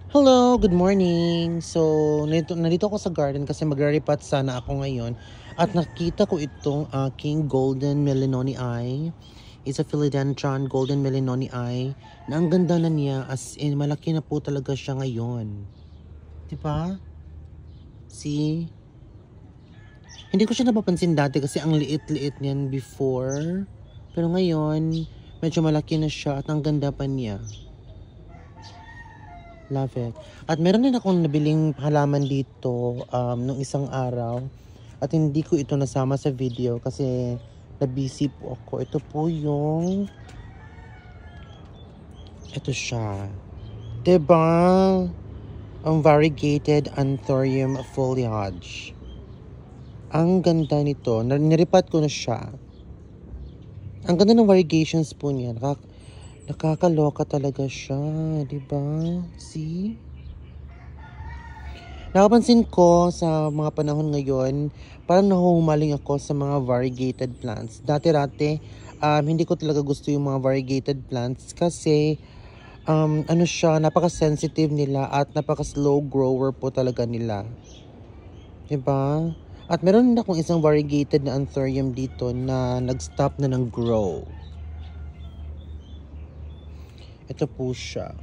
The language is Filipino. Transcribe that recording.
Hello, good morning. So, nandito ako sa garden kasi magre-repot sana ako ngayon. At nakita ko itong aking golden melanoni eye. It's a philodendron golden melanoni eye na ang ganda na niya, as in malaki na po talaga siya ngayon. 'Di ba? See? Hindi ko siya napapansin dati kasi ang liit-liit niyan before. Pero ngayon, medyo malaki na siya at ang ganda pa niya. Love it. At meron din akong nabiling halaman dito nung isang araw. At hindi ko ito nasama sa video kasi na-busy po ako. Ito po yung... Ito siya. 'Di ba? Ang variegated anthurium foliage. Ang ganda nito. Niripat ko na siya. Ang ganda ng variegations po niya. Nakakaloka talaga siya. 'Di ba? See? Napapansin ko sa mga panahon ngayon, parang nahuhumaling ako sa mga variegated plants. Dati-dati, hindi ko talaga gusto yung mga variegated plants kasi ano siya, napaka-sensitive nila at napaka-slow grower po talaga nila. 'Di ba? At meron din akong isang variegated na anthurium dito na nag-stop na ng grow. Ito po siya.